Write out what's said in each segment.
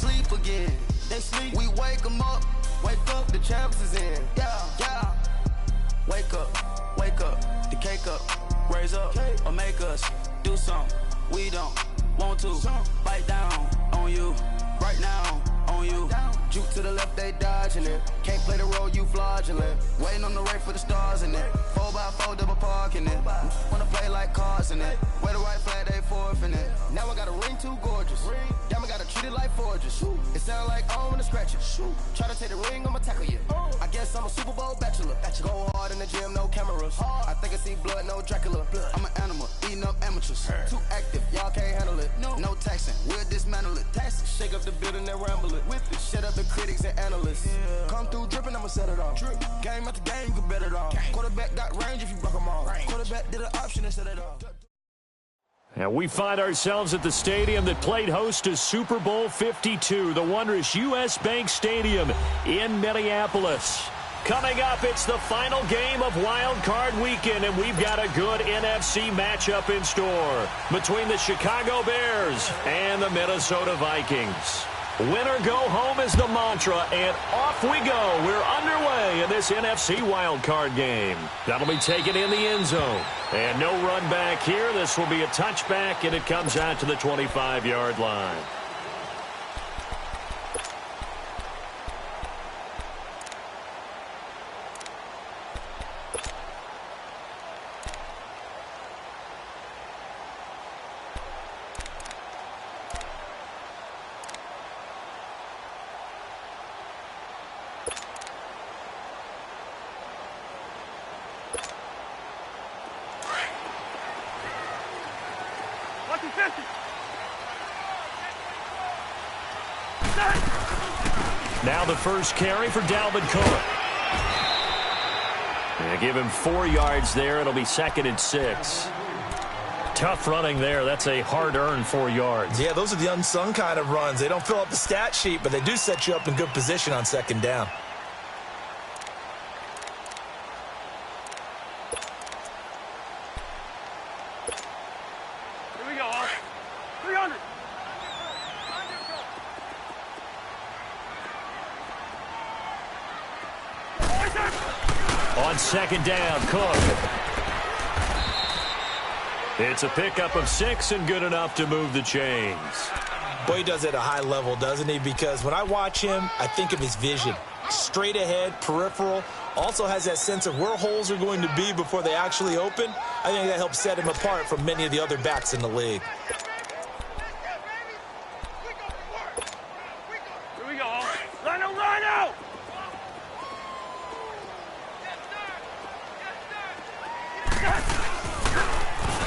sleep again. They sleep, we wake them up. Wake up, the champs is in. Yeah. Wake up, the cake up. Raise up, or make us do something we don't want to. Bite down on you, right now on you. Juke to the left, they dodging it. Can't play the role, you fraudulent. Waiting on the right for the stars in it. 4x4 double parking it. Wanna play like cars in it. Wear the white flag, they forfeiting it. Now I got a ring too gorgeous. Diamond gotta treat it like forges. It sound like I don't wanna scratch it. Try to take the ring, I'ma tackle you. I guess I'm a Super Bowl bachelor. Go hard in the gym, no cameras. I think I see blood, no Dracula. I'm an animal, eating up amateurs. Too active, y'all can't handle it. No taxing, we'll dismantle it. Shake up the building and ramble it. Whip it, shut up the critics and analysts. Come through dripping, I'ma set it off. Game after game, you bet it off. Quarterback got range if you block them all. Quarterback did an option and set it off. And we find ourselves at the stadium that played host to Super Bowl 52, the wondrous U.S. Bank Stadium in Minneapolis. Coming up, it's the final game of Wild Card Weekend, and we've got a good NFC matchup in store between the Chicago Bears and the Minnesota Vikings. Win or go home is the mantra, and off we go. We're underway in this NFC Wild Card game. That'll be taken in the end zone. And no run back here. This will be a touchback, and it comes out to the 25-yard line. Now the first carry for Dalvin Cook. Yeah, give him 4 yards there. It'll be 2nd and 6. Tough running there. That's a hard-earned 4 yards. Yeah, those are the unsung kind of runs. They don't fill up the stat sheet, but they do set you up in good position on 2nd down. Here we go, 300. On 2nd down, Cook. It's a pickup of 6 and good enough to move the chains. Boy, he does it at a high level, doesn't he? Because when I watch him, I think of his vision. Straight ahead, peripheral. Also has that sense of where holes are going to be before they actually open. I think that helps set him apart from many of the other backs in the league. Here we go. Rhino!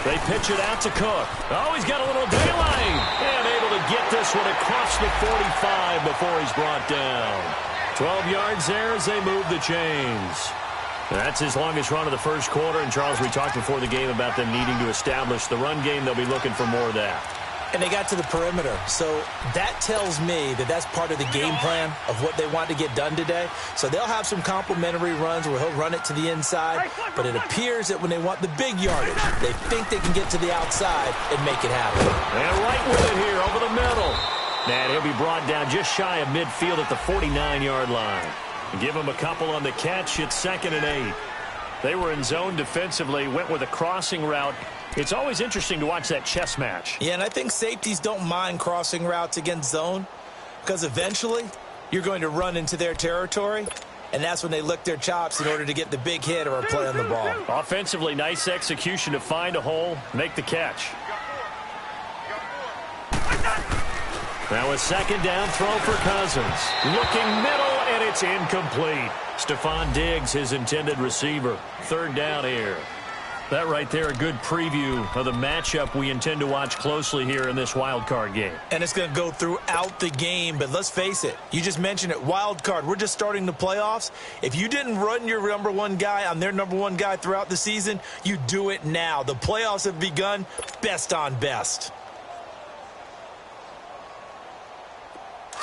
They pitch it out to Cook. Oh, he's got a little daylight. And able to get this one across the 45 before he's brought down. 12 yards there as they move the chains. That's his longest run of the first quarter. And, Charles, we talked before the game about them needing to establish the run game. They'll be looking for more of that. And they got to the perimeter. So that tells me that that's part of the game plan of what they want to get done today. So they'll have some complimentary runs where he'll run it to the inside. But it appears that when they want the big yardage, they think they can get to the outside and make it happen. And right with it here over the middle. And he'll be brought down just shy of midfield at the 49-yard line. Give him a couple on the catch. It's 2nd and 8. They were in zone defensively, went with a crossing route. It's always interesting to watch that chess match. Yeah, and I think safeties don't mind crossing routes against zone because eventually you're going to run into their territory, and that's when they lick their chops in order to get the big hit or a play on the ball. Offensively, nice execution to find a hole, make the catch. Now a 2nd down throw for Cousins. Looking middle, and it's incomplete. Stephon Diggs, his intended receiver. 3rd down here. That right there, a good preview of the matchup we intend to watch closely here in this wild card game. And it's going to go throughout the game, but let's face it. You just mentioned it, wild card. We're just starting the playoffs. If you didn't run your number 1 guy on their number 1 guy throughout the season, you do it now. The playoffs have begun, best on best.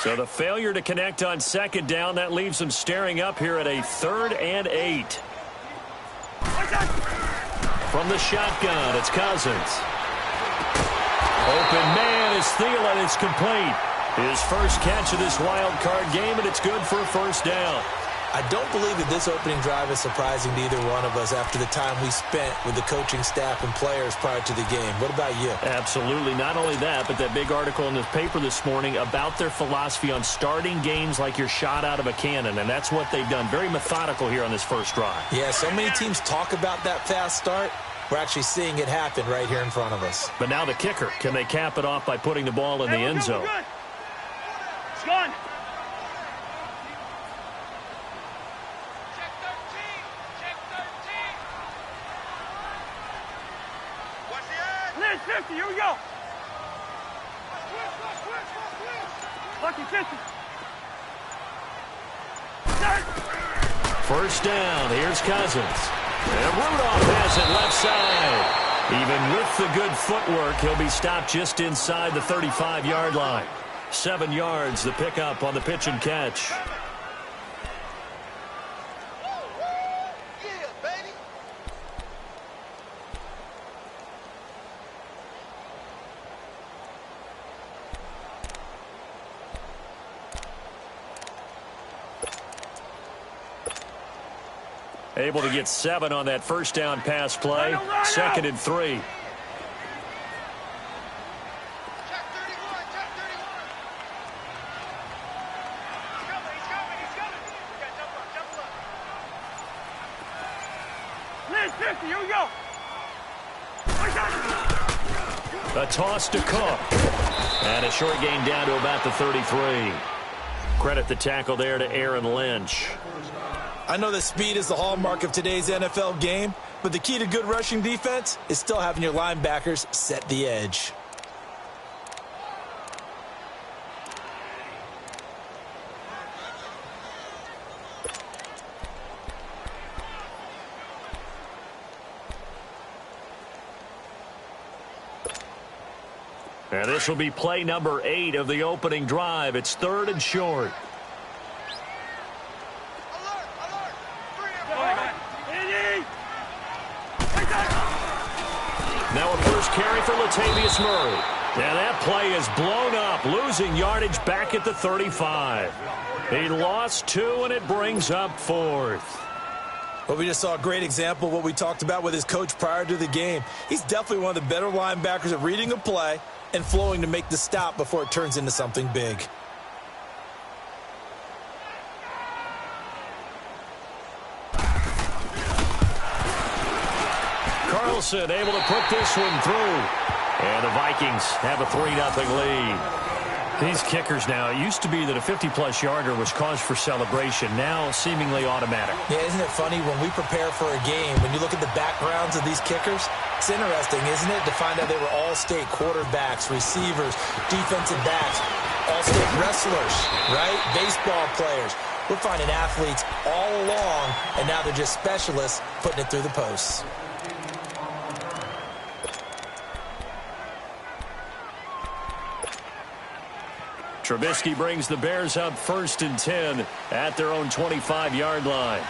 So the failure to connect on 2nd down, that leaves them staring up here at a 3rd and 8. From the shotgun, it's Cousins. Open man is Thielen. It's complete. His first catch of this wild card game, and it's good for a first down. I don't believe that this opening drive is surprising to either one of us after the time we spent with the coaching staff and players prior to the game. What about you? Absolutely. Not only that, but that big article in the paper this morning about their philosophy on starting games like you're shot out of a cannon, and that's what they've done. Very methodical here on this first drive. Yeah, so many teams talk about that fast start. We're actually seeing it happen right here in front of us. But now the kicker. Can they cap it off by putting the ball in the end zone? It's gone. Liz, 50, here we go. Lucky 50. First down, here's Cousins. And Rudolph has it left side. Even with the good footwork, he'll be stopped just inside the 35-yard line. 7 yards, the pickup on the pitch and catch. Able to get 7 on that first down pass play. Second and 3. Liz, 50, here we go. A toss to Cook. And a short gain down to about the 33. Credit the tackle there to Aaron Lynch. I know that speed is the hallmark of today's NFL game, but the key to good rushing defense is still having your linebackers set the edge. And this will be play number 8 of the opening drive. It's 3rd and short. Now a first carry for Latavius Murray. And that play is blown up, losing yardage back at the 35. He lost 2, and it brings up 4th. Well, we just saw a great example of what we talked about with his coach prior to the game. He's definitely one of the better linebackers at reading a play and flowing to make the stop before it turns into something big. Carlson able to put this one through. And the Vikings have a 3-0 lead. These kickers now, it used to be that a 50-plus yarder was cause for celebration. Now seemingly automatic. Yeah, isn't it funny when we prepare for a game, when you look at the backgrounds of these kickers, it's interesting, isn't it, to find out they were all-state quarterbacks, receivers, defensive backs, all-state wrestlers, right? Baseball players. We're finding athletes all along, and now they're just specialists putting it through the posts. Trubisky brings the Bears up 1st and 10 at their own 25-yard line.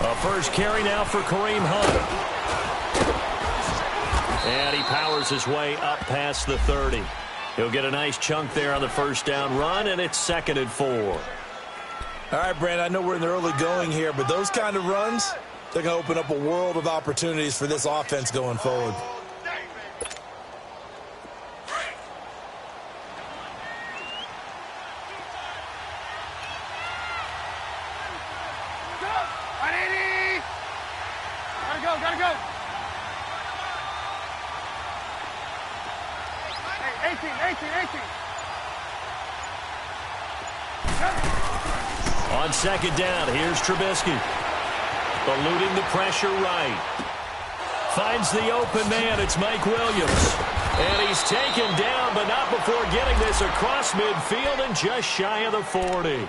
A first carry now for Kareem Hunt. And he powers his way up past the 30. He'll get a nice chunk there on the first down run, and it's 2nd and 4. All right, Brandon, I know we're in the early going here, but those kind of runs, they're going to open up a world of opportunities for this offense going forward. Gotta go. 18. On 2nd down, here's Trubisky. Eluding the pressure right. Finds the open man. It's Mike Williams. And he's taken down, but not before getting this across midfield and just shy of the 40.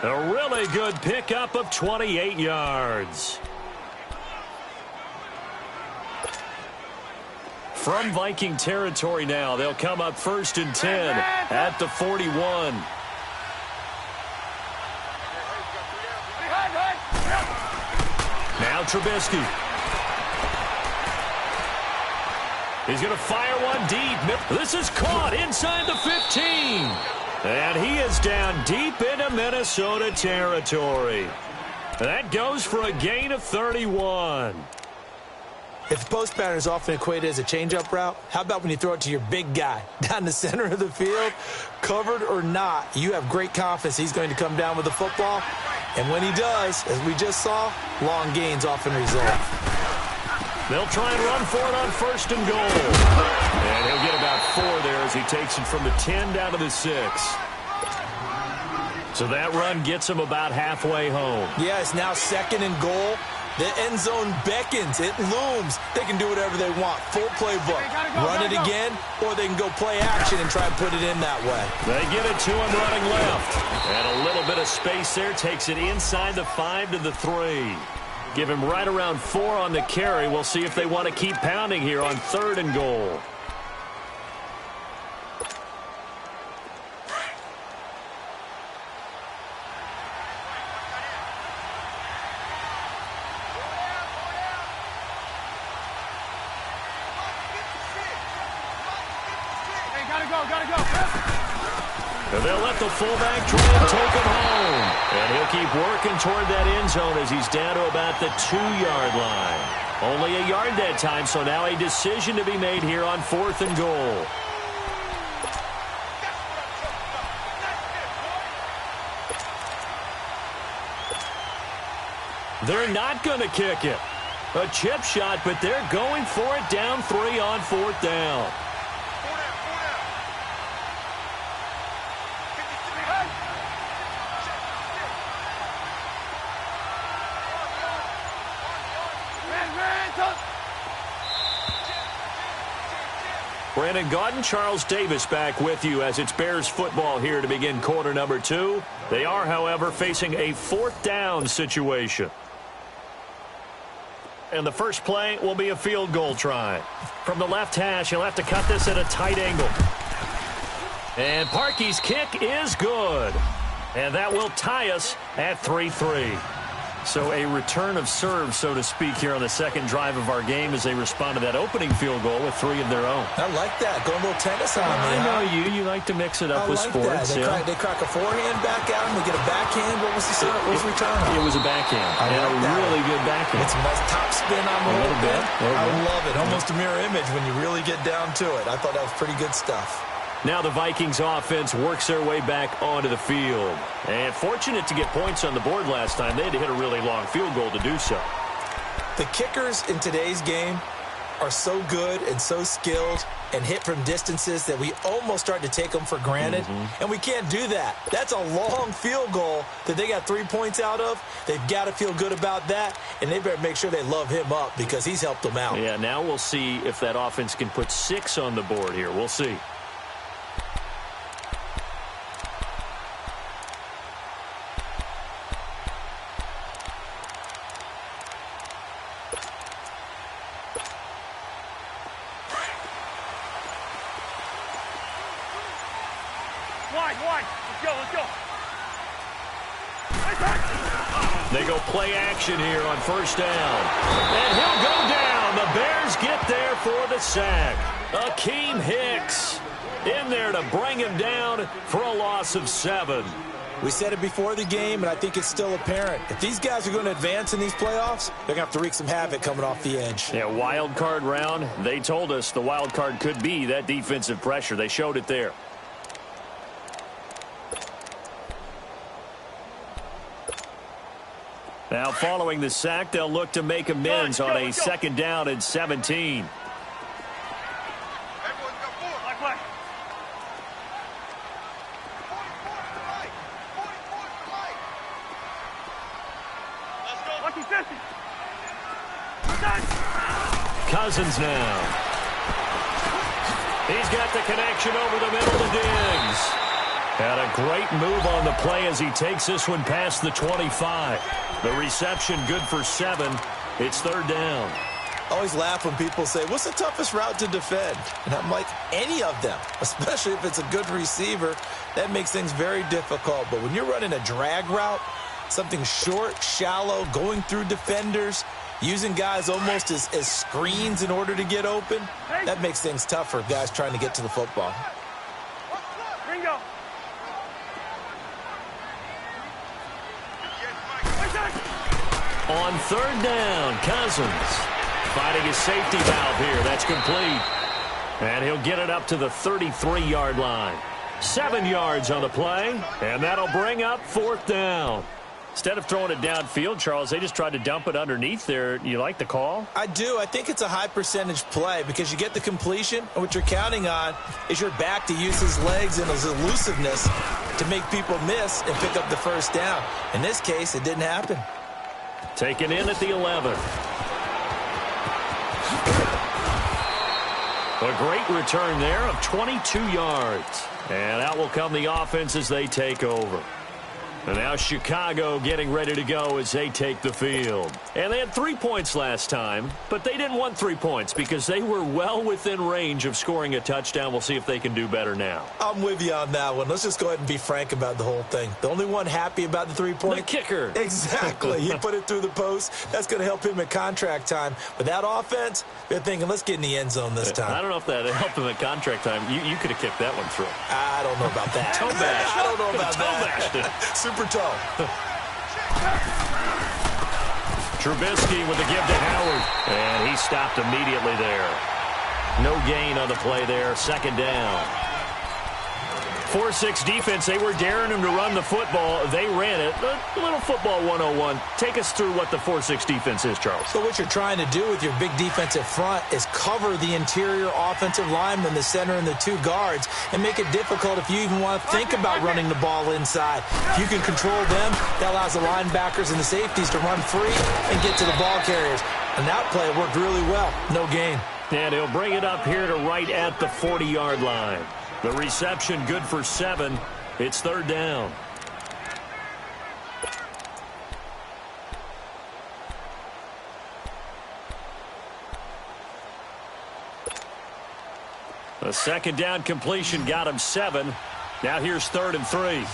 A really good pickup of 28 yards. From Viking territory now, they'll come up 1st and 10 at the 41. Now Trubisky. He's going to fire one deep. This is caught inside the 15. And he is down deep into Minnesota territory. That goes for a gain of 31. If the post pattern is often equated as a change-up route, how about when you throw it to your big guy down the center of the field? Covered or not, you have great confidence he's going to come down with the football. And when he does, as we just saw, long gains often result. They'll try and run for it on 1st and goal. And he'll get about 4 there as he takes it from the 10 down to the 6. So that run gets him about halfway home. Yeah, it's now 2nd and goal. The end zone beckons. It looms. They can do whatever they want. Full playbook. Run it again, or they can go play action and try and put it in that way. They get it to him running left. And a little bit of space there. Takes it inside the 5 to the 3. Give him right around 4 on the carry. We'll see if they want to keep pounding here on 3rd and goal. And they'll let the fullback try and take him home. And he'll keep working toward that end zone as he's down to about the 2-yard line. Only a yard that time, so now a decision to be made here on 4th and goal. They're not going to kick it. A chip shot, but they're going for it down 3 on 4th down. Brandon Gaudin, Charles Davis back with you as it's Bears football here to begin quarter number 2. They are, however, facing a 4th down situation. And the first play will be a field goal try. From the left hash, he'll have to cut this at a tight angle. And Parkey's kick is good. And that will tie us at 3-3. So a return of serve, so to speak, here on the second drive of our game as they respond to that opening field goal with 3 of their own. I like that. Going a little tennis on me. I know you. You like to mix it up with sports. That. They crack a forehand back out and they get a backhand. What was the return? It was a backhand. And a really good backhand. It's a nice top spin on the little bit. I love it. Almost a mirror image when you really get down to it. I thought that was pretty good stuff. Now the Vikings offense works their way back onto the field. And fortunate to get points on the board last time. They had to hit a really long field goal to do so. The kickers in today's game are so good and so skilled and hit from distances that we almost start to take them for granted. And we can't do that. That's a long field goal that they got 3 points out of. They've got to feel good about that, and they better make sure they love him up because he's helped them out. Yeah, now we'll see if that offense can put 6 on the board here. We'll see. They go play action here on 1st down. And he'll go down. The Bears get there for the sack. Akeem Hicks in there to bring him down for a loss of 7. We said it before the game, and I think it's still apparent. If these guys are going to advance in these playoffs, they're going to have to wreak some havoc coming off the edge. Yeah, wild card round. They told us the wild card could be that defensive pressure. They showed it there. Now, following the sack, they'll look to make amends on a 2nd down and 17. Cousins now. He's got the connection over the middle to Diggs. And a great move on the play as he takes this one past the 25. The reception good for 7. It's 3rd down. I always laugh when people say, what's the toughest route to defend? And I'm like, any of them, especially if it's a good receiver. That makes things very difficult. But when you're running a drag route, something short, shallow, going through defenders, using guys almost as screens in order to get open, that makes things tough for guys trying to get to the football. Bingo. On third down, Cousins finding his safety valve here. That's complete. And he'll get it up to the 33-yard line. 7 yards on the play, and that'll bring up fourth down. Instead of throwing it downfield, Charles, they just tried to dump it underneath there. You like the call? I do. I think it's a high percentage play because you get the completion, and what you're counting on is your back to use his legs and his elusiveness to make people miss and pick up the first down. In this case, it didn't happen. Taken in at the 11. A great return there of 22 yards. And out will come the offense as they take over. And now Chicago getting ready to go as they take the field. And they had 3 points last time, but they didn't want 3 points because they were well within range of scoring a touchdown. We'll see if they can do better now. I'm with you on that one. Let's just go ahead and be frank about the whole thing. The only one happy about the 3-point? The kicker. Exactly. He put it through the post. That's going to help him at contract time. But that offense, they're thinking, let's get in the end zone this time. I don't know if that helped him at contract time. You could have kicked that one through. I don't know about that. Toe bash. I don't know about Toe bashed it. Super toe. Trubisky with the give to Howard. And he stopped immediately there. No gain on the play there. Second down. 4-6 defense. They were daring him to run the football. They ran it. A little football 101. Take us through what the 4-6 defense is, Charles. So what you're trying to do with your big defensive front is cover the interior offensive lineman, the center, and the 2 guards, and make it difficult if you even want to think about running the ball inside. If you can control them, that allows the linebackers and the safeties to run free and get to the ball carriers. And that play worked really well. No gain. And he'll bring it up here to right at the 40-yard line. The reception good for 7. It's third down. A second down completion got him 7. Now here's 3rd and 3.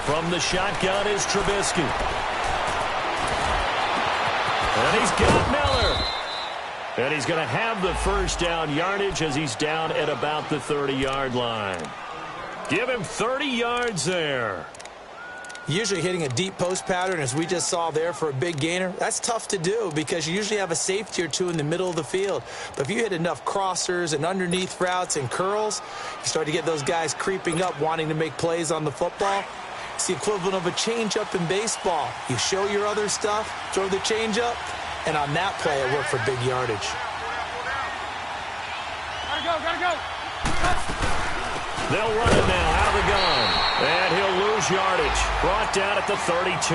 From the shotgun is Trubisky. And he's got Miller. And he's going to have the first down yardage as he's down at about the 30-yard line. Give him 30 yards there. Usually hitting a deep post pattern, as we just saw there for a big gainer, that's tough to do because you usually have a safety or 2 in the middle of the field. But if you hit enough crossers and underneath routes and curls, you start to get those guys creeping up wanting to make plays on the football. It's the equivalent of a changeup in baseball. You show your other stuff, throw the changeup, and on that play it worked for big yardage. Gotta go. They'll run it now out of the gun. And he'll lose yardage. Brought down at the 32.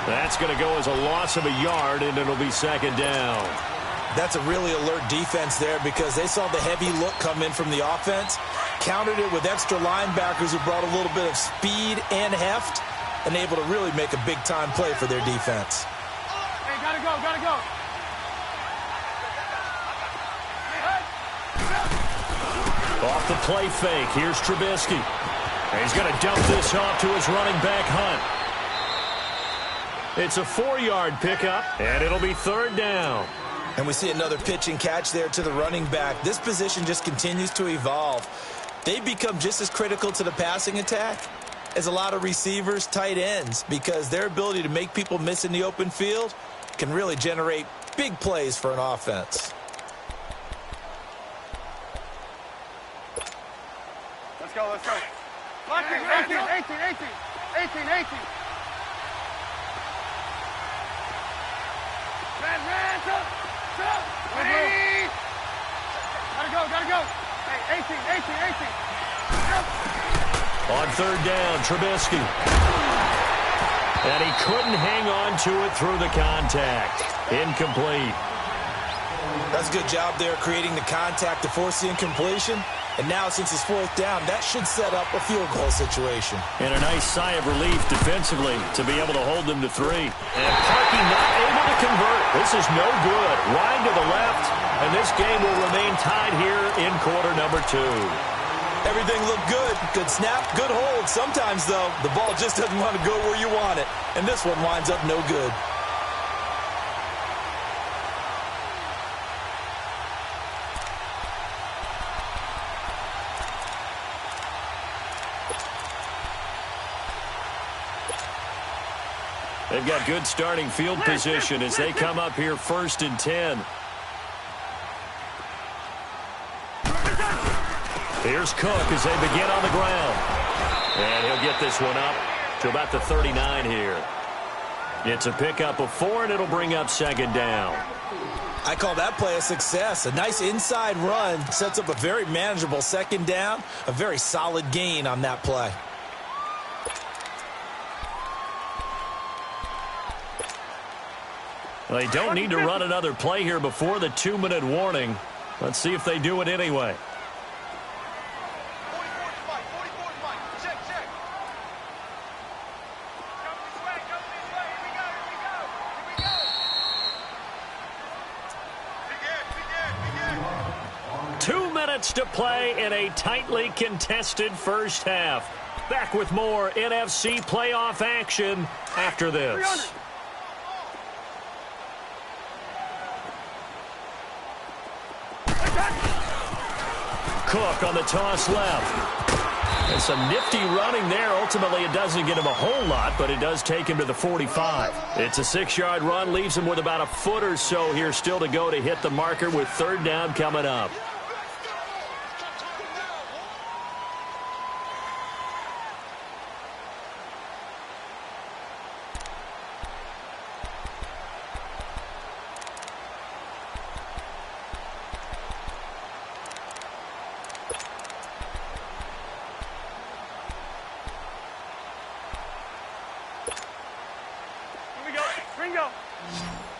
That's going to go as a loss of a yard, and it'll be second down. That's a really alert defense there because they saw the heavy look come in from the offense, countered it with extra linebackers who brought a little bit of speed and heft, and able to really make a big-time play for their defense. Hey, gotta go. Off the play fake, here's Trubisky. And he's going to dump this off to his running back, Hunt. It's a 4-yard pickup, and it'll be third down. And we see another pitch and catch there to the running back. This position just continues to evolve. They become just as critical to the passing attack as a lot of receivers, tight ends, because their ability to make people miss in the open field can really generate big plays for an offense. Let's go. Lock it. 18. Man, jump. Ready. Gotta go. Hey, 18. Jump. On third down, Trubisky. And he couldn't hang on to it through the contact. Incomplete. That's a good job there creating the contact to force the incompletion. And now, since it's 4th down, that should set up a field goal situation. And a nice sigh of relief defensively to be able to hold them to 3. And Parkey not able to convert. This is no good. Wide to the left, and this game will remain tied here in quarter number 2. Everything looked good. Good snap, good hold. Sometimes, though, the ball just doesn't want to go where you want it. And this one winds up no good. They've got good starting field position as they come up here 1st and 10. Here's Cook as they begin on the ground. And he'll get this one up to about the 39 here. It's a pickup of 4, and it'll bring up 2nd down. I call that play a success. A nice inside run sets up a very manageable 2nd down. A very solid gain on that play. They don't need to run another play here before the 2-minute warning. Let's see if they do it anyway. To play in a tightly contested first half. Back with more NFC playoff action after this. Cook on the toss left. And some nifty running there. Ultimately, it doesn't get him a whole lot, but it does take him to the 45. It's a 6-yard run, leaves him with about a foot or so here still to go to hit the marker with 3rd down coming up.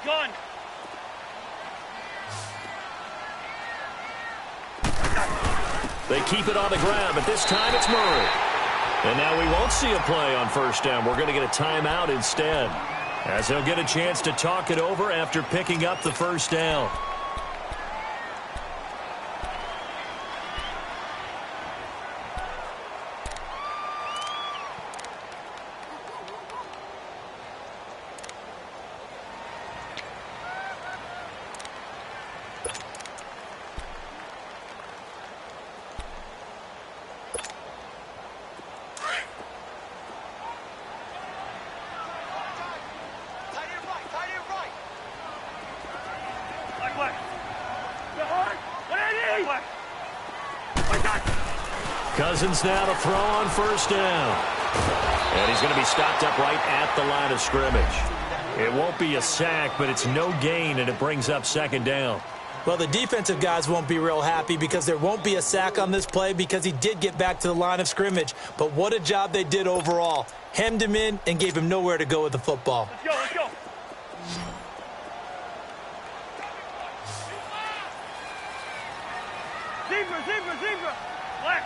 Gun. They keep it on the ground, but this time it's Murray. And now we won't see a play on 1st down. We're going to get a timeout instead, as they'll get a chance to talk it over after picking up the 1st down. Cousins now to throw on 1st down. And he's going to be stopped up right at the line of scrimmage. It won't be a sack, but it's no gain, and it brings up 2nd down. Well, the defensive guys won't be real happy because there won't be a sack on this play because he did get back to the line of scrimmage. But what a job they did overall. Hemmed him in and gave him nowhere to go with the football. Let's go, let's go. Zebra. Black.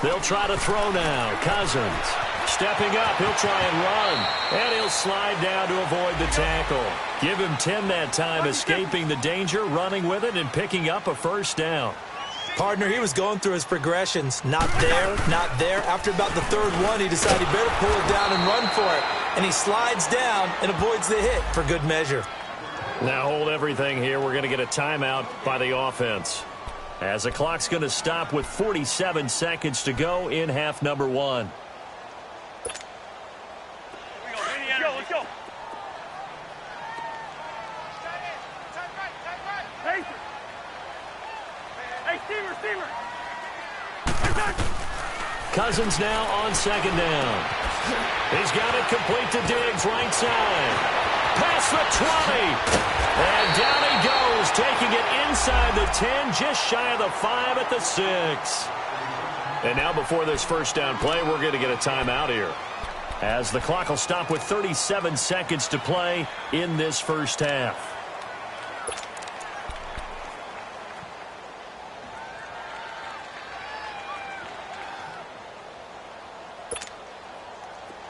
They'll try to throw now. Cousins stepping up. He'll try and run. And he'll slide down to avoid the tackle. Give him 10 that time, escaping the danger, running with it, and picking up a 1st down. Partner, he was going through his progressions. Not there, not there. After about the 3rd one, he decided he better pull it down and run for it. And he slides down and avoids the hit for good measure. Now hold everything here. We're going to get a timeout by the offense, as the clock's going to stop with 47 seconds to go in half number 1. Let's go. Hey, Steamer. Cousins now on 2nd down. He's got it complete to Diggs, right side. Past the 20. And down he goes, taking it inside the 10, just shy of the 5 at the 6. And now before this 1st down play, we're going to get a timeout here. as the clock will stop with 37 seconds to play in this first half.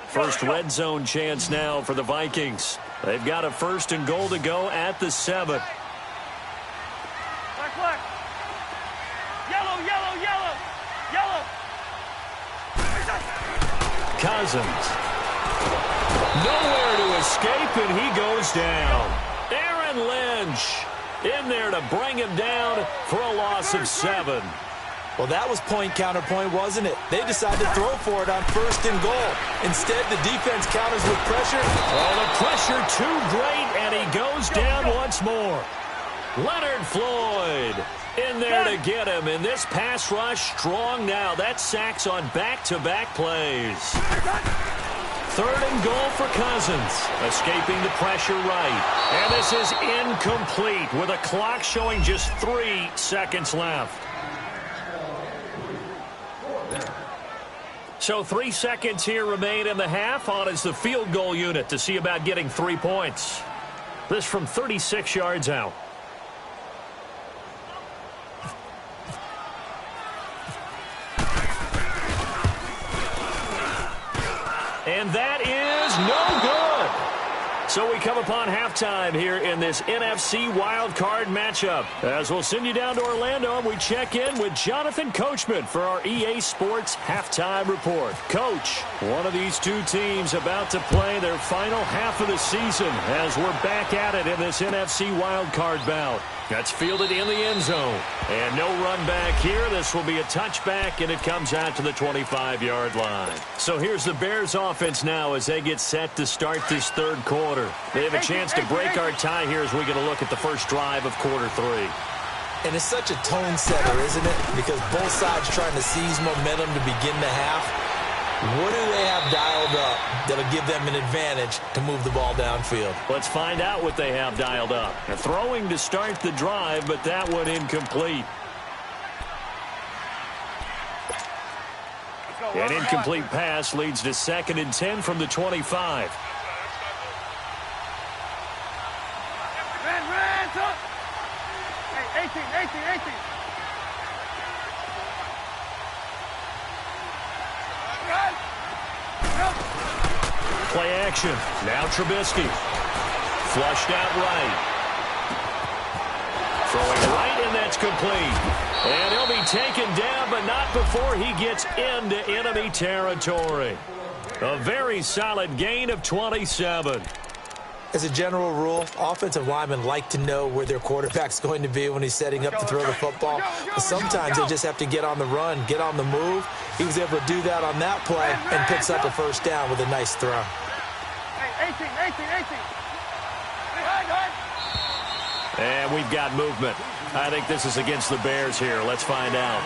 First red zone chance now for the Vikings. They've got a 1st and goal to go at the 7. Black. Yellow, yellow, yellow. Yellow. Cousins. Nowhere to escape, and he goes down. Aaron Lynch in there to bring him down for a loss of 7. Well, that was point counterpoint, wasn't it? They decided to throw for it on 1st and goal. Instead, the defense counters with pressure. Oh, the pressure too great, and he goes down once more. Leonard Floyd in there to get him, and this pass rush strong now. That's sacks on back-to-back plays. 3rd and goal for Cousins, escaping the pressure right. And this is incomplete with a clock showing just 3 seconds left. So 3 seconds here remain in the half. On is the field goal unit to see about getting 3 points. This from 36 yards out. And that is no good. So we come upon halftime here in this NFC wildcard matchup. As we'll send you down to Orlando, and we check in with Jonathan Coachman for our EA Sports Halftime Report. Coach, one of these two teams about to play their final half of the season as we're back at it in this NFC wildcard bout. That's fielded in the end zone. And no run back here. This will be a touchback, and it comes out to the 25-yard line. So here's the Bears offense now as they get set to start this 3rd quarter. They have a chance to break our tie here as we get a look at the first drive of quarter 3. And it's such a tone setter, isn't it? Because both sides trying to seize momentum to begin the half. What do they have dialed up that'll give them an advantage to move the ball downfield? Let's find out what they have dialed up. They're throwing to start the drive, but that one incomplete. An incomplete pass leads to 2nd and 10 from the 25. Ran, up. Hey, 18. Play action. Now Trubisky. Flushed out right. Throwing right, and that's complete. And he'll be taken down, but not before he gets into enemy territory. A very solid gain of 27. As a general rule, offensive linemen like to know where their quarterback's going to be when he's setting up to throw the football. But sometimes they just have to get on the run, get on the move. He was able to do that on that play and picks up a 1st down with a nice throw. Hey, 18. And we've got movement. I think this is against the Bears here. Let's find out.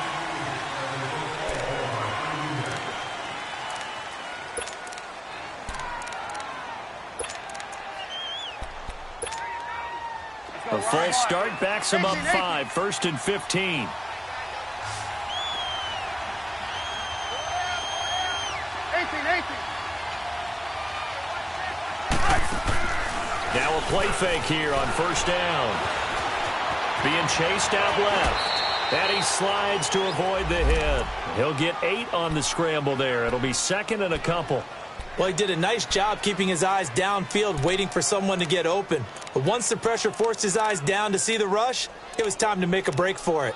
A full start backs him up 5, 1st and 15. Now a play fake here on 1st down. Being chased out left. And he slides to avoid the hit. He'll get 8 on the scramble there. It'll be 2nd and a couple. Well, he did a nice job keeping his eyes downfield, waiting for someone to get open. But once the pressure forced his eyes down to see the rush, it was time to make a break for it.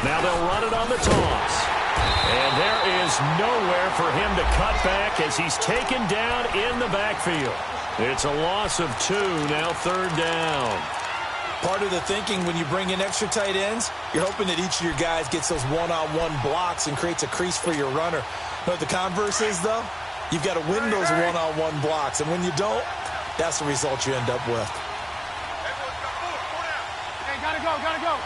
Now they'll run it on the toss. And there is nowhere for him to cut back as he's taken down in the backfield. It's a loss of 2, now 3rd down. Part of the thinking when you bring in extra tight ends, you're hoping that each of your guys gets those one-on-one blocks and creates a crease for your runner. You know what the converse is, though? You've got to win those one-on-one blocks, and when you don't, that's the result you end up with. Hey, gotta go.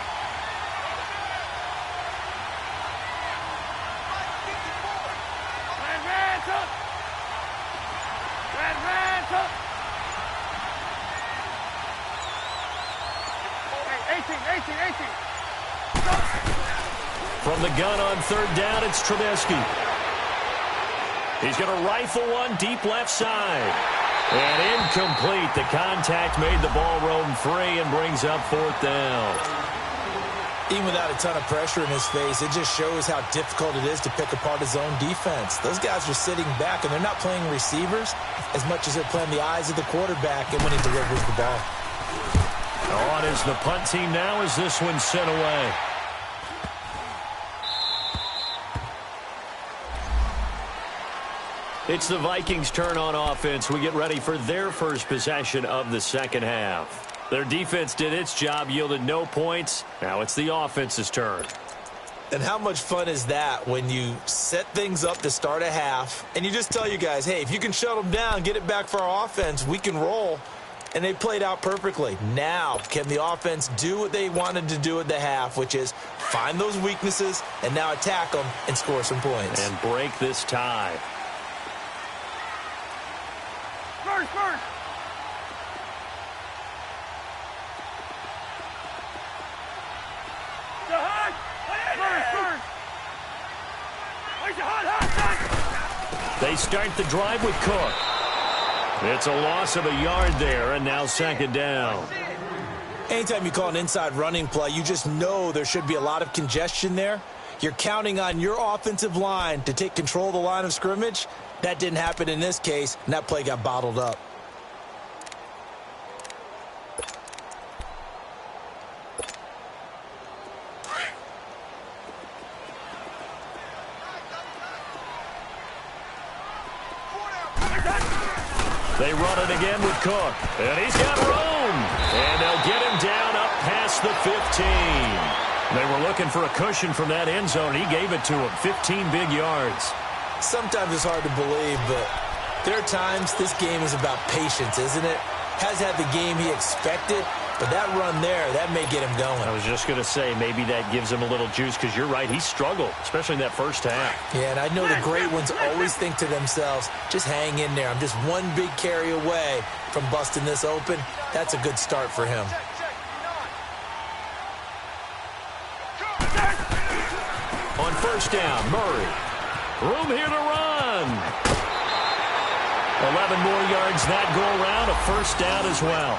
From the gun on third down, it's Trubisky. He's going to rifle one deep left side. And incomplete. The contact made the ball roam free and brings up fourth down. Even without a ton of pressure in his face, it just shows how difficult it is to pick apart his own defense. Those guys are sitting back, and they're not playing receivers as much as they're playing the eyes of the quarterback and when he delivers the ball. On is the punt team now as this one's sent away. It's the Vikings' turn on offense. We get ready for their first possession of the second half. Their defense did its job, yielded no points. Now it's the offense's turn. And how much fun is that when you set things up to start a half and you just tell you guys, hey, if you can shut them down, get it back for our offense, we can roll. And they played out perfectly. Now, can the offense do what they wanted to do at the half, which is find those weaknesses and now attack them and score some points. And break this tie. First. They start the drive with Cook. It's a loss of a yard there, and now second down. Anytime you call an inside running play, you just know there should be a lot of congestion there. You're counting on your offensive line to take control of the line of scrimmage. That didn't happen in this case, and that play got bottled up. They run it again with Cook. And he's got room. And they'll get him down up past the 15. They were looking for a cushion from that end zone. He gave it to him. 15 big yards. Sometimes it's hard to believe, but there are times this game is about patience, isn't it? Has had the game he expected, but that run there, that may get him going. I was just going to say, maybe that gives him a little juice, because you're right, he struggled, especially in that first half. Yeah, and I know the great ones always think to themselves, just hang in there. I'm just one big carry away from busting this open. That's a good start for him. On first down, Murray. Room here to run. 11 more yards that go around, a first down as well.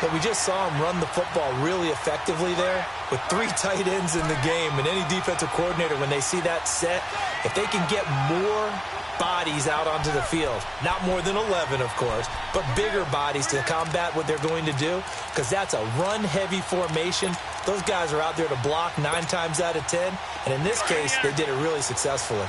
But we just saw him run the football really effectively there with 3 tight ends in the game. And any defensive coordinator, when they see that set, if they can get more bodies out onto the field, not more than 11, of course, but bigger bodies to combat what they're going to do, because that's a run-heavy formation. Those guys are out there to block 9 times out of 10. And in this case, they did it really successfully.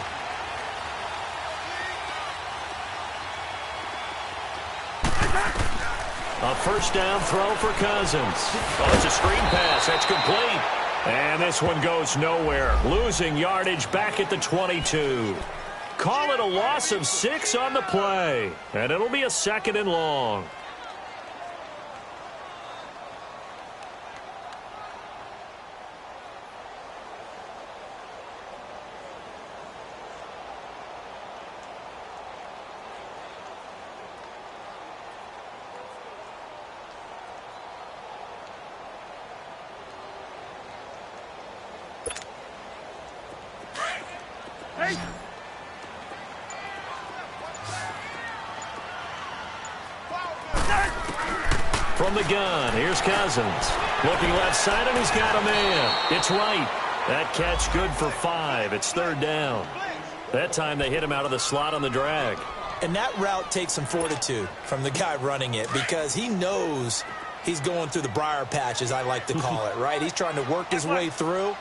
A first down throw for Cousins. Oh, it's a screen pass. That's complete. And this one goes nowhere. Losing yardage back at the 22. Call it a loss of 6 on the play. And it'll be a second and long. From the gun, here's Cousins. Looking left side, and he's got a man. It's right. That catch good for 5. It's third down. That time they hit him out of the slot on the drag. And that route takes some fortitude from the guy running it, because he knows he's going through the briar patch, as I like to call it, right? He's trying to work his way through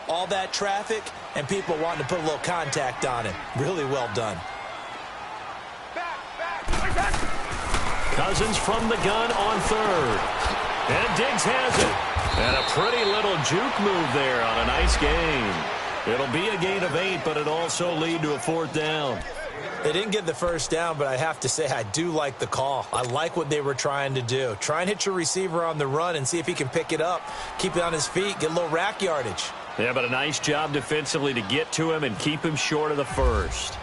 all that traffic and people wanting to put a little contact on him. Really well done. Cousins from the gun on third. And Diggs has it. And a pretty little juke move there on a nice gain. It'll be a gain of 8, but it'll also lead to a fourth down. They didn't get the first down, but I have to say I do like the call. I like what they were trying to do. Try and hit your receiver on the run and see if he can pick it up, keep it on his feet, get a little rack yardage. Yeah, but a nice job defensively to get to him and keep him short of the first.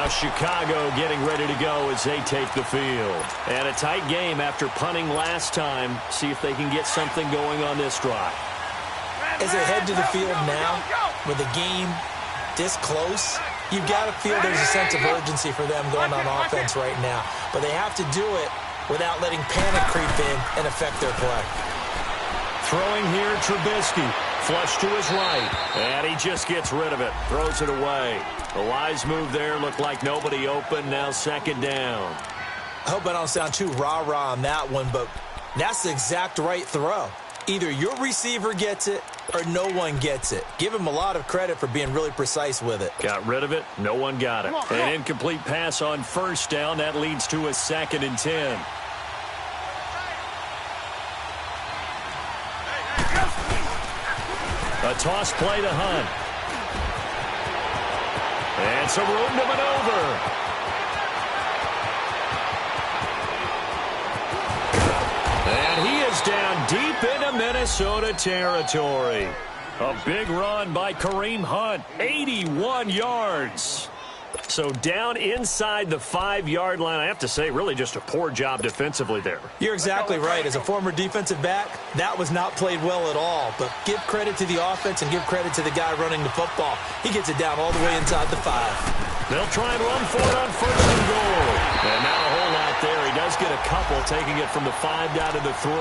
Chicago getting ready to go as they take the field. And a tight game after punting last time. See if they can get something going on this drive. As they head to the field now, with the game this close, you've got to feel there's a sense of urgency for them going on offense right now. But they have to do it without letting panic creep in and affect their play. Throwing here, Trubisky. Flush to his right. And he just gets rid of it. Throws it away. A wise move there. Looked like nobody open. Now second down. I hope I don't sound too rah-rah on that one, but that's the exact right throw. Either your receiver gets it or no one gets it. Give him a lot of credit for being really precise with it. Got rid of it. No one got it. An incomplete pass on first down. That leads to a 2nd and 10. A toss play to Hunt. And some room to maneuver. And he is down deep into Minnesota territory. A big run by Kareem Hunt. 81 yards. So down inside the 5-yard line. I have to say, really just a poor job defensively there. You're exactly right. As a former defensive back, that was not played well at all. But give credit to the offense and give credit to the guy running the football. He gets it down all the way inside the 5. They'll try and run for it on 1st and goal. And not a whole lot there. He does get a couple, taking it from the 5 down to the 3.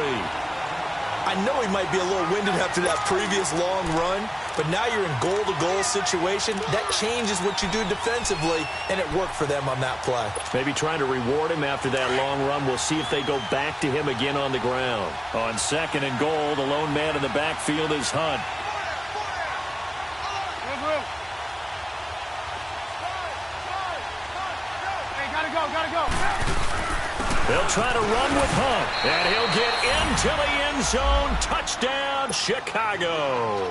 I know he might be a little winded after that previous long run, but now you're in goal-to-goal situation. That changes what you do defensively, and it worked for them on that play. Maybe trying to reward him after that long run. We'll see if they go back to him again on the ground. On 2nd and goal, the lone man in the backfield is Hunt. Hey, gotta go. They'll try to run with Hunt, and he'll get into the end zone. Touchdown, Chicago.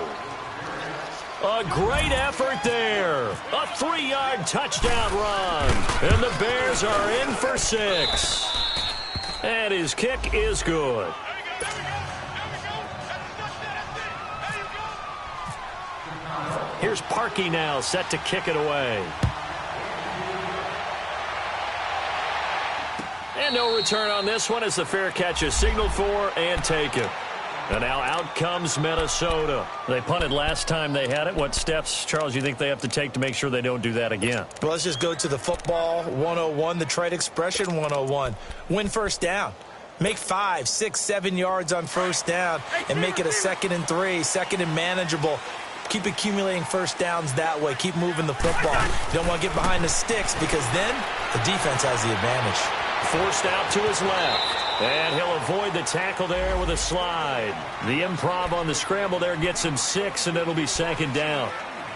A great effort there. A 3-yard touchdown run. And the Bears are in for 6. And his kick is good. Here's Parkey now, set to kick it away. And no return on this one as the fair catch is signaled for and taken. And now out comes Minnesota. They punted last time they had it. What steps, Charles, you think they have to take to make sure they don't do that again? Well, let's just go to the football 101, the trade expression 101. Win first down. Make 5, 6, 7 yards on first down and make it a 2nd and 3, 2nd and manageable. Keep accumulating first downs that way. Keep moving the football. You don't want to get behind the sticks because then the defense has the advantage. Forced out to his left. And he'll avoid the tackle there with a slide. The improv on the scramble there gets him 6, and it'll be 2nd down.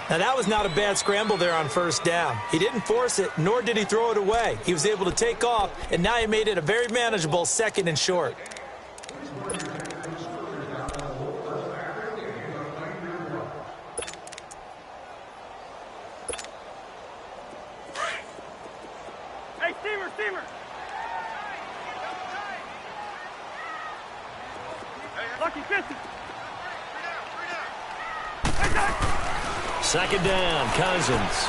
Now, that was not a bad scramble there on first down. He didn't force it, nor did he throw it away. He was able to take off, and now he made it a very manageable 2nd and short. Hey, Steamer. Lucky 50. 2nd down, Cousins.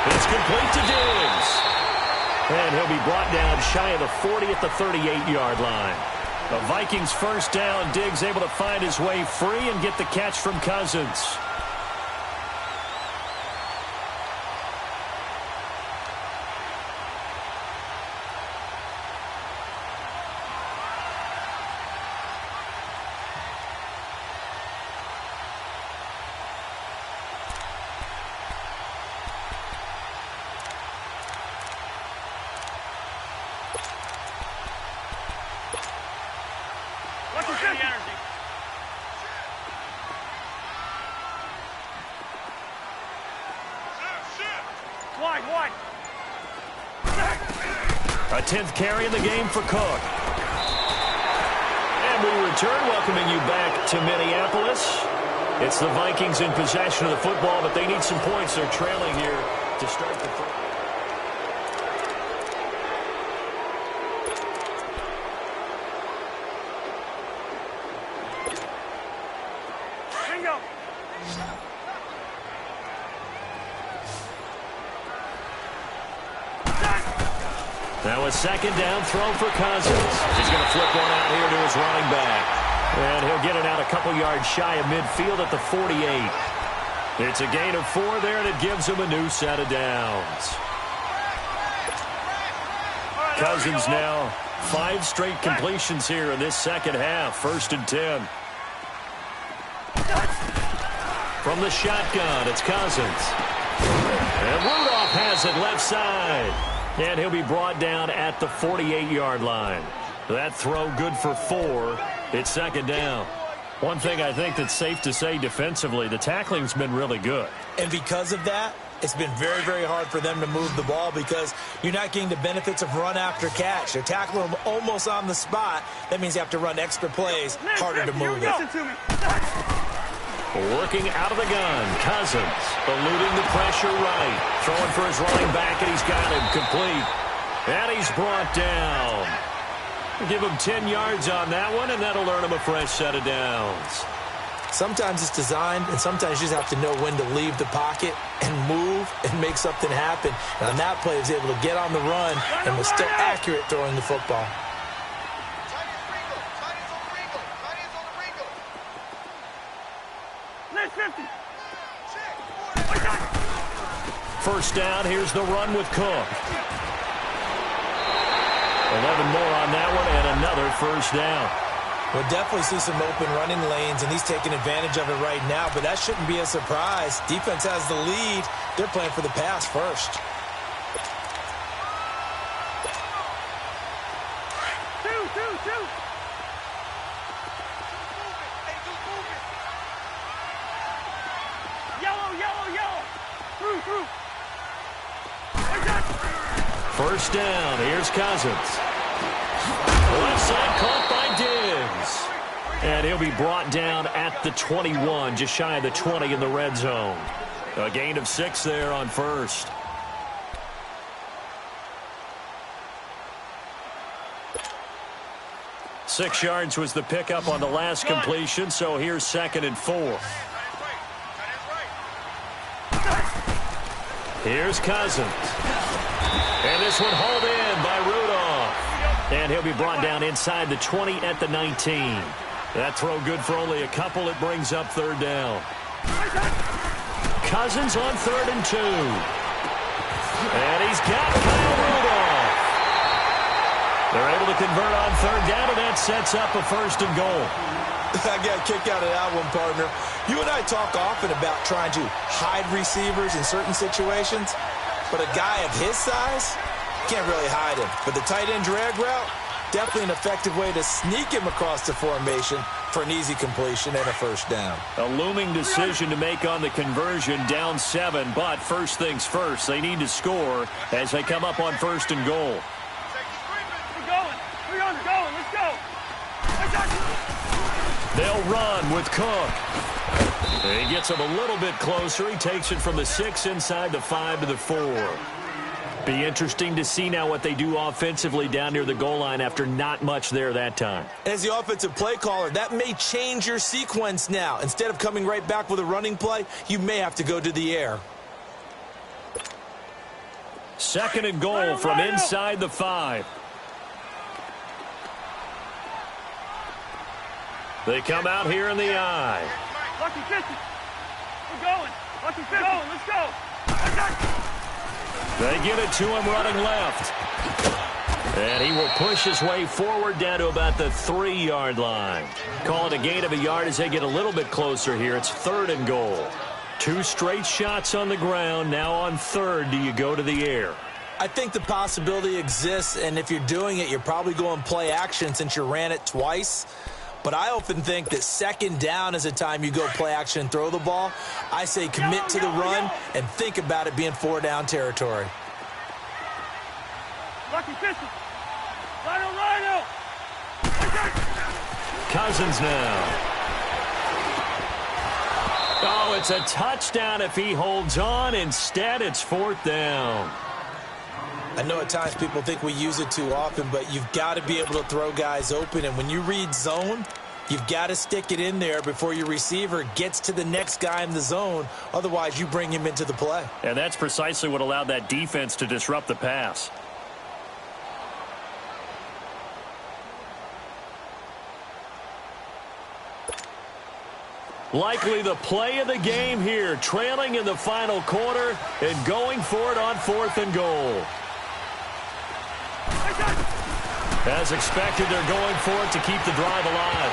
It's complete to Diggs. And he'll be brought down shy of the 40 at the 38-yard line. The Vikings first down. Diggs able to find his way free and get the catch from Cousins. Wide. A 10th carry in the game for Cook. And we return, welcoming you back to Minneapolis. It's the Vikings in possession of the football, but they need some points. They're trailing here to start the third. Bingo. Now a second down throw for Cousins. He's going to flip one out here to his running back. And he'll get it out a couple yards shy of midfield at the 48. It's a gain of 4 there, and it gives him a new set of downs. Cousins now 5 straight completions here in this second half. 1st and 10. From the shotgun, it's Cousins. And Rudolph has it left side. And he'll be brought down at the 48-yard line. That throw good for 4. It's 2nd down. One thing I think that's safe to say defensively, the tackling's been really good. And because of that, it's been very, very hard for them to move the ball because you're not getting the benefits of run after catch. They're tackling them almost on the spot. That means you have to run extra plays, harder to move it. Working out of the gun, Cousins eluding the pressure right. Throwing for his running back, and he's got him complete. And he's brought down. Give him 10 yards on that one, and that'll earn him a fresh set of downs. Sometimes it's designed, and sometimes you just have to know when to leave the pocket and move and make something happen. And on that play, he was able to get on the run and was still accurate throwing the football. First down, here's the run with Cook. 11 more on that one, and another first down. We'll definitely see some open running lanes, and he's taking advantage of it right now, but that shouldn't be a surprise. Defense has the lead. They're playing for the pass first. Two. Yellow. Through. First down, here's Cousins. Left side caught by Diggs. And he'll be brought down at the 21, just shy of the 20 in the red zone. A gain of 6 there on first. Six yards was the pickup on the last completion, so here's 2nd and 4. Here's Cousins. And this one hauled in by Rudolph. And he'll be brought down inside the 20 at the 19. That throw good for only a couple. It brings up 3rd down. Cousins on 3rd and 2. And he's got Kyle Rudolph. They're able to convert on 3rd down, and that sets up a 1st and goal. I got a kick out of that one, partner. You and I talk often about trying to hide receivers in certain situations, but a guy of his size can't really hide him. But the tight end drag route, definitely an effective way to sneak him across the formation for an easy completion and a 1st down. A looming decision to make on the conversion, down 7, but first things first, they need to score as they come up on 1st and goal. We're going. Let's go. They'll run with Cook. He gets him a little bit closer. He takes it from the 6 inside the 5 to the 4. Be interesting to see now what they do offensively down near the goal line after not much there that time. As the offensive play caller, that may change your sequence now. Instead of coming right back with a running play, you may have to go to the air. 2nd and goal from inside the 5. They come out here in the eye. Lucky 50. We're going. Lucky 50. Let's go. They get it to him running left. And he will push his way forward down to about the 3-yard line. Call it a gain of a yard as they get a little bit closer here. It's 3rd and goal. 2 straight shots on the ground. Now on 3rd, do you go to the air? I think the possibility exists, and if you're doing it, you're probably going play action since you ran it twice. But I often think that 2nd down is a time you go play action and throw the ball. I say commit to the run and think about it being 4-down territory. Lucky 50. Rhino. Cousins now. Oh, it's a touchdown if he holds on. Instead, it's 4th down. I know at times people think we use it too often, but you've got to be able to throw guys open. And when you read zone, you've got to stick it in there before your receiver gets to the next guy in the zone. Otherwise, you bring him into the play. And that's precisely what allowed that defense to disrupt the pass. Likely the play of the game here, trailing in the final quarter and going for it on 4th and goal. As expected, they're going for it to keep the drive alive.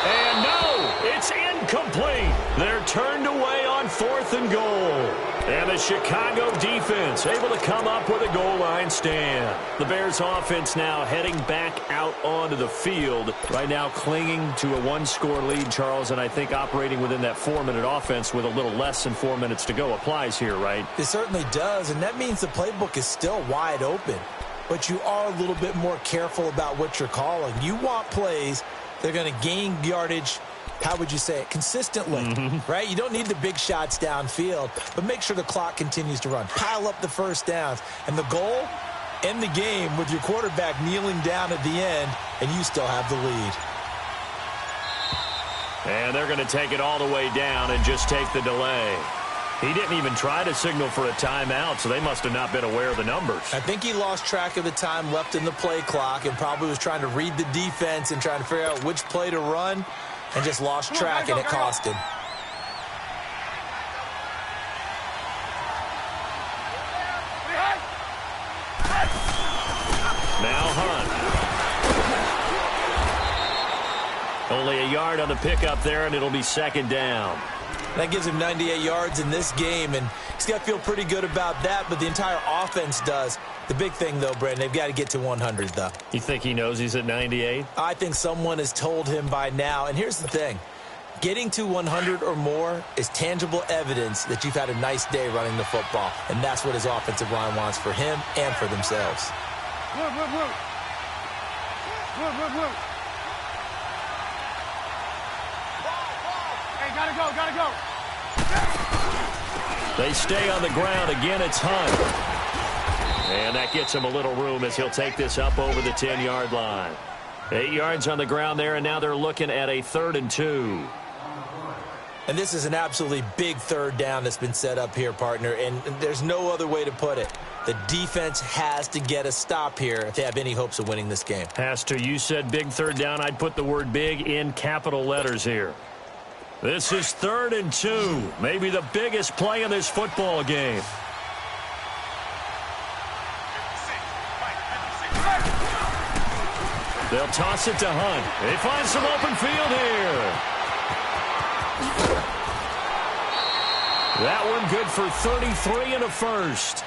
And no, it's incomplete. They're turned away on 4th and goal. And the Chicago defense able to come up with a goal line stand. The Bears offense now heading back out onto the field. Right now clinging to a 1-score lead, Charles, and I think operating within that 4-minute offense with a little less than 4 minutes to go applies here, right? It certainly does, and that means the playbook is still wide open. But you are a little bit more careful about what you're calling. You want plays that are going to gain yardage, how would you say it, consistently, right? You don't need the big shots downfield, but make sure the clock continues to run. Pile up the first downs. And the goal, end the game with your quarterback kneeling down at the end, and you still have the lead. And they're going to take it all the way down and just take the delay. He didn't even try to signal for a timeout, so they must have not been aware of the numbers. I think he lost track of the time left in the play clock and probably was trying to read the defense and trying to figure out which play to run and just lost track, and it cost him. Now Hunt. Only a yard on the pickup there, and it'll be 2nd down. That gives him 98 yards in this game, and he's got to feel pretty good about that, but the entire offense does. The big thing, though, Brandon, they've got to get to 100, though. You think he knows he's at 98? I think someone has told him by now, and here's the thing. Getting to 100 or more is tangible evidence that you've had a nice day running the football, and that's what his offensive line wants for him and for themselves. Hey, gotta go. They stay on the ground. Again, it's Hunt. And that gets him a little room as he'll take this up over the 10-yard line. 8 yards on the ground there, and now they're looking at a 3rd and 2. And this is an absolutely big 3rd down that's been set up here, partner, and there's no other way to put it. The defense has to get a stop here if they have any hopes of winning this game. Has to. You said big 3rd down. I'd put the word big in capital letters here. This is 3rd and 2. Maybe the biggest play in this football game. They'll toss it to Hunt. They find some open field here. That one good for 33 and a first.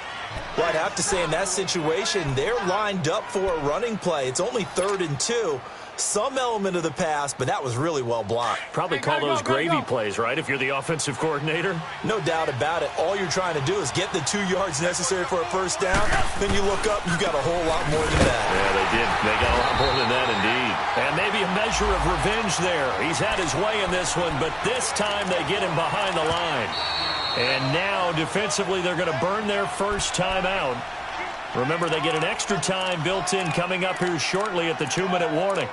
Well, I'd have to say in that situation, they're lined up for a running play. It's only 3rd and 2. Some element of the pass, but that was really well blocked. Probably call those gravy plays, right, if you're the offensive coordinator? No doubt about it. All you're trying to do is get the 2 yards necessary for a first down. Then you look up, you got a whole lot more than that. Yeah, they did. They got a lot more than that, indeed. And maybe a measure of revenge there. He's had his way in this one, but this time they get him behind the line. And now, defensively, they're going to burn their first time out. Remember, they get an extra time built in coming up here shortly at the 2-minute warning.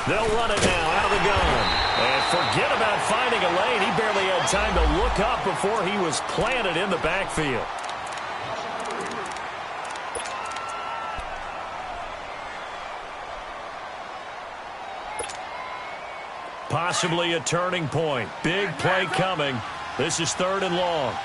They'll run it now out of the gun. And forget about finding a lane. He barely had time to look up before he was planted in the backfield. Possibly a turning point. Big play coming. This is 3rd and long.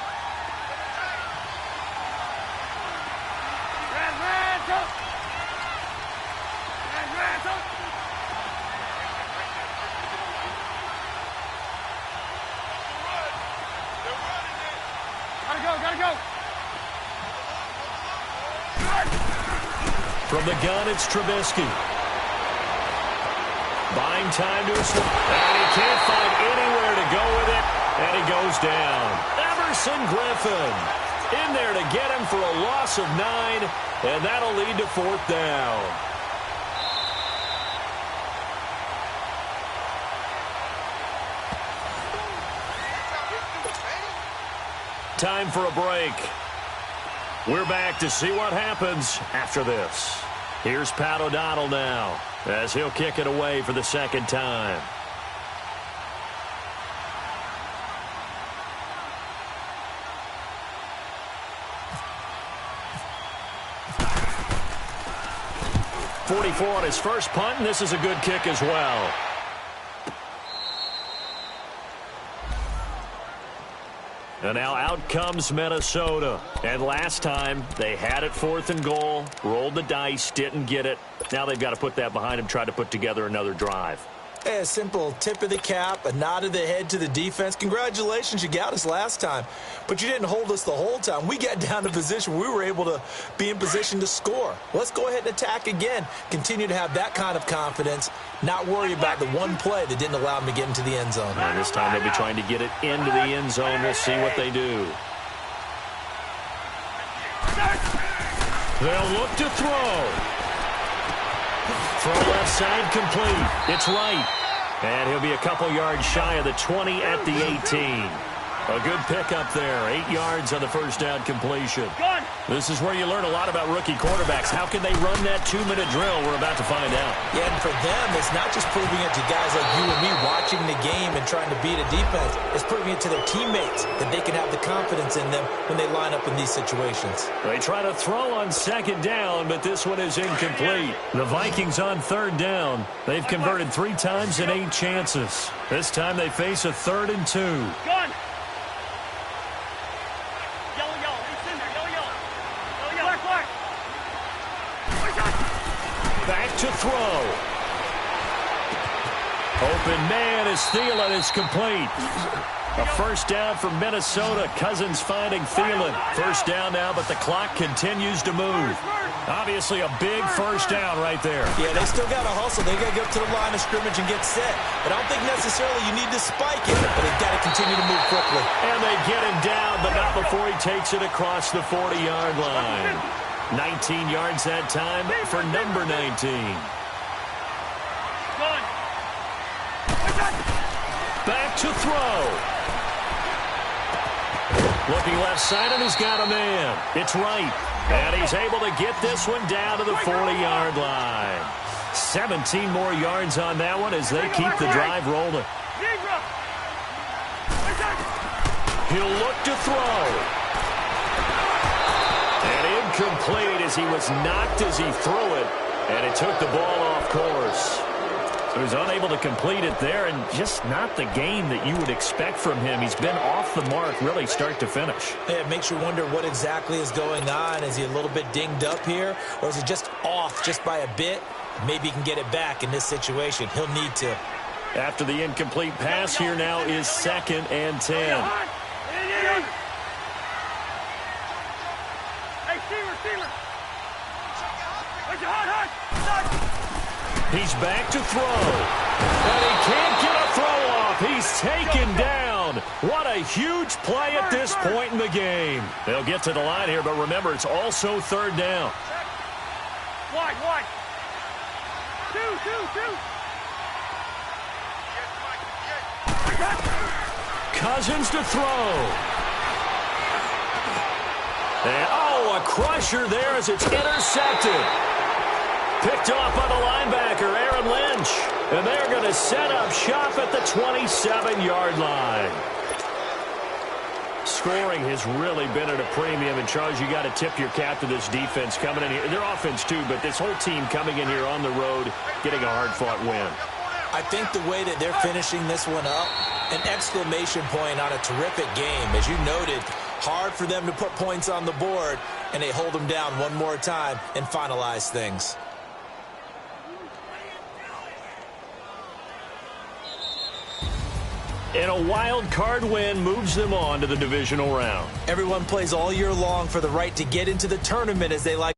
From the gun, it's Trubisky. Buying time to his... And he can't find anywhere to go with it. And he goes down. Everson Griffin in there to get him for a loss of 9. And that'll lead to 4th down. Time for a break. We're back to see what happens after this. Here's Pat O'Donnell now as he'll kick it away for the second time. .44 on his first punt, and this is a good kick as well. And now out comes Minnesota. And last time, they had it 4th and goal, rolled the dice, didn't get it. Now they've got to put that behind them, try to put together another drive. Hey, a simple tip of the cap, a nod of the head to the defense. Congratulations, you got us last time. But you didn't hold us the whole time. We got down to position. We were able to be in position to score. Let's go ahead and attack again. Continue to have that kind of confidence. Not worry about the one play that didn't allow them to get into the end zone. And this time they'll be trying to get it into the end zone. We'll see what they do. They'll look to throw. Throw left side complete. It's right. And he'll be a couple yards shy of the 20 at the 18. A good pickup there. 8 yards on the first down completion. This is where you learn a lot about rookie quarterbacks. How can they run that 2-minute drill? We're about to find out. Yeah, and for them, it's not just proving it to guys like you and me watching the game and trying to beat a defense. It's proving it to their teammates that they can have the confidence in them when they line up in these situations. They try to throw on second down, but this one is incomplete. The Vikings on third down. They've converted 3 times in 8 chances. This time they face a 3rd and 2. Back to throw. Open man is Thielen. It's complete. A first down for Minnesota. Cousins finding Thielen. First down now, but the clock continues to move. Obviously a big first down right there. Yeah, they still got to hustle. They got to get up to the line of scrimmage and get set. But I don't think necessarily you need to spike it, but they've got to continue to move quickly. And they get him down, but not before he takes it across the 40-yard line. 19 yards that time for number 19. Back to throw. Looking left side, and he's got a man. It's right. And he's able to get this one down to the 40-yard line. 17 more yards on that one as they keep the drive rolling. He'll look to throw. And incomplete as he was knocked as he threw it. And it took the ball off course. So he's unable to complete it there, and just not the game that you would expect from him. He's been off the mark really start to finish. Yeah, it makes you wonder what exactly is going on. Is he a little bit dinged up here, or is he just off just by a bit? Maybe he can get it back in this situation. He'll need to. After the incomplete pass, here now is 2nd and 10. He's back to throw. And he can't get a throw off. He's taken down. What a huge play at this point in the game. They'll get to the line here, but remember, it's also 3rd down. Wide. Two. Cousins to throw. And, a crusher there as it's intercepted. Picked off by the linebacker, Aaron Lynch. And they're going to set up shop at the 27-yard line. Scoring has really been at a premium. And, Charles, you got to tip your cap to this defense coming in here. Their offense, too, but this whole team coming in here on the road, getting a hard-fought win. I think the way that they're finishing this one up, an exclamation point on a terrific game. As you noted, hard for them to put points on the board, and they hold them down one more time and finalize things. And a wild card win moves them on to the divisional round. Everyone plays all year long for the right to get into the tournament, as they like